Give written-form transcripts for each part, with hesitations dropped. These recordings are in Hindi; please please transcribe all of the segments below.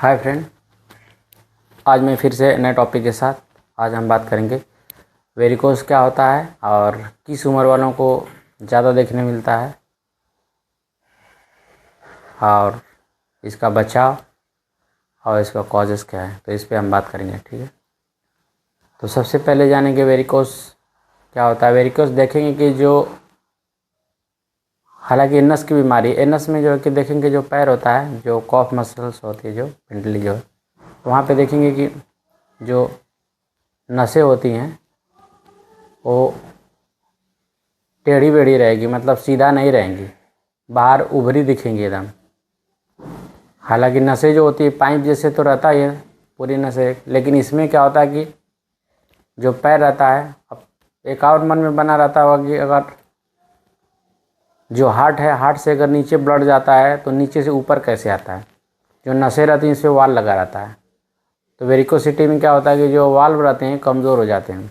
हाय फ्रेंड, आज मैं फिर से नए टॉपिक के साथ आज हम बात करेंगे वेरिकोस क्या होता है और किस उम्र वालों को ज़्यादा देखने मिलता है और इसका बचाव और इसका कॉजेज़ क्या है, तो इस पे हम बात करेंगे। ठीक है, तो सबसे पहले जानेंगे वेरिकोस क्या होता है। वेरिकोस देखेंगे कि जो हालांकि नस की बीमारी नस में जो है कि देखेंगे जो पैर होता है, जो कॉफ मसल्स होती है, जो पिंडली जो है, वहाँ पे देखेंगे कि जो नसें होती हैं वो टेढ़ी बेढ़ी रहेगी, मतलब सीधा नहीं रहेंगी, बाहर उभरी दिखेंगी एकदम। हालांकि नसें जो होती है पाइप जैसे तो रहता ही है पूरी नसें, लेकिन इसमें क्या होता है कि जो पैर रहता है, अब एक और मन में बना रहता होगा कि अगर जो हार्ट है, हार्ट से अगर नीचे ब्लड जाता है तो नीचे से ऊपर कैसे आता है। जो नसें रहती हैं इस पर वाल्व लगा रहता है, तो वेरिकोसिटी में क्या होता है कि जो वाल्व रहते हैं कमज़ोर हो जाते हैं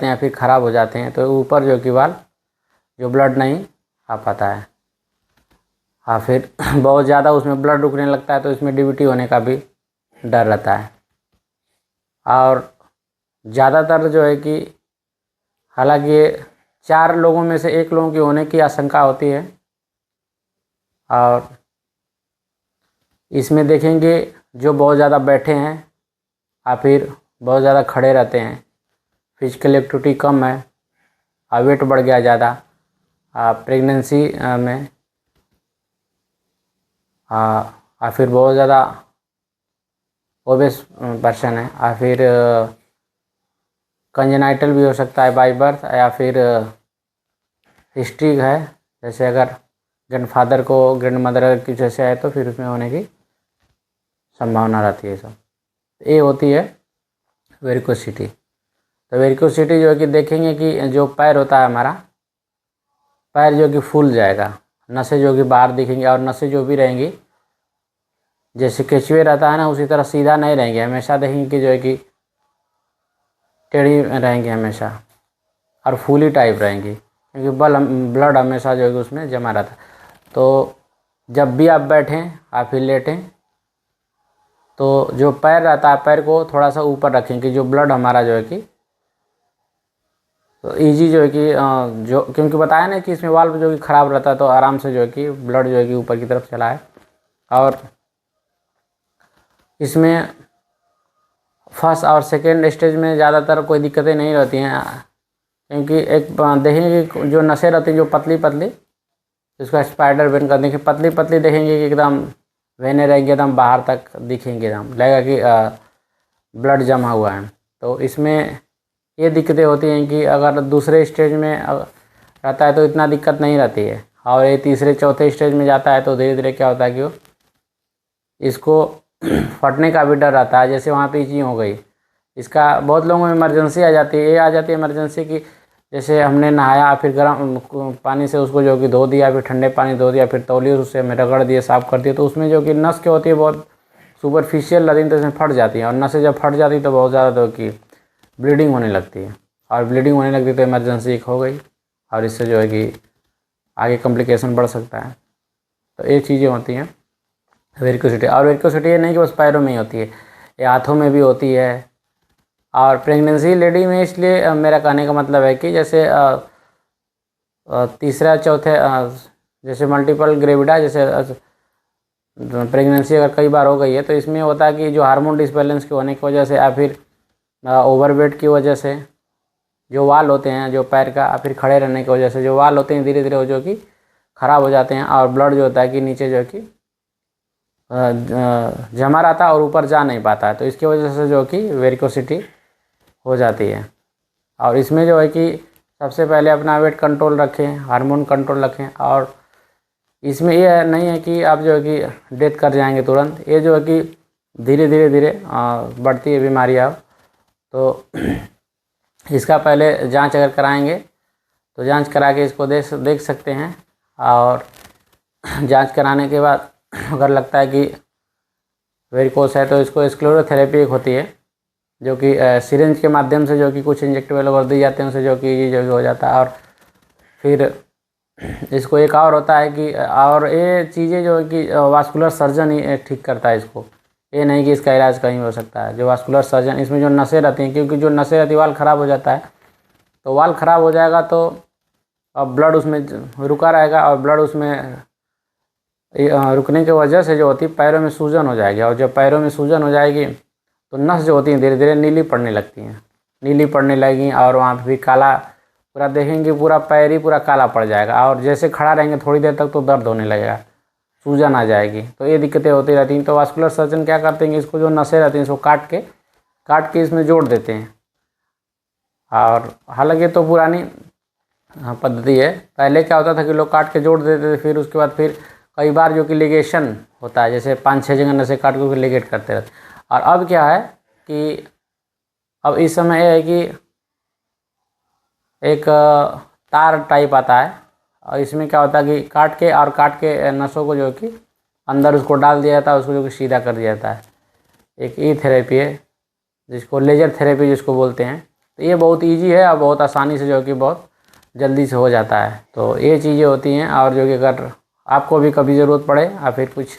या फिर ख़राब हो जाते हैं, तो ऊपर जो कि वाल्व जो ब्लड नहीं आ पाता है। हाँ, फिर बहुत ज़्यादा उसमें ब्लड रुकने लगता है तो इसमें डीवीटी होने का भी डर रहता है। और ज़्यादातर जो है कि हालांकि 4 लोगों में से 1 लोगों की होने की आशंका होती है। और इसमें देखेंगे जो बहुत ज़्यादा बैठे हैं या फिर बहुत ज़्यादा खड़े रहते हैं, फिजिकल एक्टिविटी कम है और वेट बढ़ गया ज़्यादा, प्रेगनेंसी में या फिर बहुत ज़्यादा ओबेस पर्सन है, या फिर कंजेनाइटल भी हो सकता है बाय बर्थ, या फिर हिस्ट्री है, जैसे अगर ग्रैंडफादर को ग्रैंडमदर की जैसे है तो फिर उसमें होने की संभावना रहती है। सब ये होती है वेरिकोसिटी। तो वेरिकोसिटी जो है कि देखेंगे कि जो पैर होता है हमारा, पैर जो कि फूल जाएगा, नसें जो कि बाहर दिखेंगी और नसें जो भी रहेंगी जैसे केचुए रहता है ना, उसी तरह सीधा नहीं रहेंगे, हमेशा देखेंगे कि जो है कि टेढ़ी रहेंगी हमेशा और फूली टाइप रहेंगी, क्योंकि ब्लड हमेशा जो है कि उसमें जमा रहता है। तो जब भी आप बैठें या फिर लेटें तो जो पैर रहता है पैर को थोड़ा सा ऊपर रखें कि जो ब्लड हमारा जो है कि तो ईजी जो है कि जो क्योंकि बताया ना कि इसमें वाल्व जो कि ख़राब रहता है तो आराम से जो है कि ब्लड जो है कि ऊपर की तरफ चला है। और इसमें फर्स्ट और सेकेंड स्टेज में ज़्यादातर कोई दिक्कतें नहीं रहती हैं, क्योंकि एक देखेंगे कि जो नसें रहती हैं जो पतली पतली, जिसको स्पाइडर वेन कर देखें, पतली पतली देखेंगे कि एकदम वेने रहेंगे, एकदम बाहर तक दिखेंगे, एकदम लगेगा कि ब्लड जमा हुआ है। तो इसमें ये दिक्कतें होती हैं कि अगर दूसरे स्टेज में रहता है तो इतना दिक्कत नहीं रहती है, और ये तीसरे चौथे स्टेज में जाता है तो धीरे धीरे क्या होता है कि वो इसको फटने का भी डर रहता है। जैसे वहाँ पे इचिंग हो गई, इसका बहुत लोगों में इमरजेंसी आ जाती है, ये आ जाती है इमरजेंसी की जैसे हमने नहाया फिर गर्म पानी से उसको जो कि धो दिया, फिर ठंडे पानी धो दिया, फिर तौलिए उससे में रगड़ दिए, साफ़ कर दिए, तो उसमें जो कि नस क्या होती है बहुत सुपरफिशियल रहती है तो इसमें फट जाती है, और नसें जब फट जाती है तो बहुत ज़्यादा तो कि ब्लीडिंग होने लगती है, और ब्लीडिंग होने लगती है तो इमरजेंसी एक हो गई, और इससे जो है कि आगे कॉम्प्लिकेशन बढ़ सकता है। तो ये चीज़ें होती हैं वेरिकोसिटी। और वेरिकोसिटी ये नहीं कि बस पैरों में ही होती है, ये हाथों में भी होती है। और प्रेगनेंसी लेडी में इसलिए मेरा कहने का मतलब है कि जैसे तीसरा चौथे जैसे मल्टीपल ग्रेविडा, जैसे प्रेगनेंसी अगर कई बार हो गई है तो इसमें होता है कि जो हार्मोन डिसबैलेंस के होने की वजह से या फिर ओवरवेट की वजह से जो वाल होते हैं जो पैर का, या फिर खड़े रहने की वजह से जो वाल होते हैं धीरे धीरे वो जो कि ख़राब हो जाते हैं, और ब्लड जो होता है कि नीचे जो है कि जमा रहता है और ऊपर जा नहीं पाता है, तो इसकी वजह से जो कि वेरिकोसिटी हो जाती है। और इसमें जो है कि सबसे पहले अपना वेट कंट्रोल रखें, हार्मोन कंट्रोल रखें, और इसमें ये नहीं है कि आप जो है कि डेथ कर जाएंगे तुरंत, ये जो है कि धीरे धीरे धीरे बढ़ती है बीमारी। आप तो इसका पहले जांच अगर कराएंगे तो जांच करा के इसको देख सकते हैं, और जांच कराने के बाद अगर लगता है कि वेरिकोस है तो इसको स्क्लेरोथेरेपी एक होती है जो कि सिरिंज के माध्यम से जो कि कुछ इंजेक्टेबल और दी जाते हैं, उनसे जो कि हो जाता है। और फिर इसको एक और होता है कि और ये चीज़ें जो है कि वास्कुलर सर्जन ही ठीक करता है इसको, ये नहीं कि इसका इलाज कहीं हो सकता है। जो वास्कुलर सर्जन, इसमें जो नसें रहती हैं, क्योंकि जो नसें रहती है वाल ख़राब हो जाता है, तो वाल ख़राब हो जाएगा तो अब ब्लड उसमें रुका रहेगा, और ब्लड उसमें रुकने की वजह से जो होती है पैरों में सूजन हो जाएगी, और जब पैरों में सूजन हो जाएगी तो नस जो होती है धीरे धीरे नीली पड़ने लगती हैं, नीली पड़ने लगेंगी, और वहाँ पे भी काला पूरा देखेंगे, पूरा पैर ही पूरा काला पड़ जाएगा, और जैसे खड़ा रहेंगे थोड़ी देर तक तो दर्द होने लगेगा, सूजन आ जाएगी। तो ये दिक्कतें होती रहती हैं। तो वास्कुलर सर्जन क्या करते हैं, इसको जो नसें रहती हैं इसको काट के इसमें जोड़ देते हैं। और हालांकि तो पुरानी पद्धति है, पहले क्या होता था कि लोग काट के जोड़ देते थे, फिर उसके बाद फिर कई बार जो कि लिगेशन होता है, जैसे 5-6 जगह नसें काट के लिगेट करते रहते। और अब क्या है कि अब इस समय यह है कि एक तार टाइप आता है, और इसमें क्या होता है कि काट के नसों को जो कि अंदर उसको डाल दिया जाता है, उसको जो कि सीधा कर दिया जाता है। एक ई थेरेपी है जिसको लेजर थेरेपी जिसको बोलते हैं। तो ये बहुत इजी है और बहुत आसानी से जो कि बहुत जल्दी से हो जाता है। तो ये चीज़ें होती हैं, और जो कि अगर आपको भी कभी ज़रूरत पड़े या फिर कुछ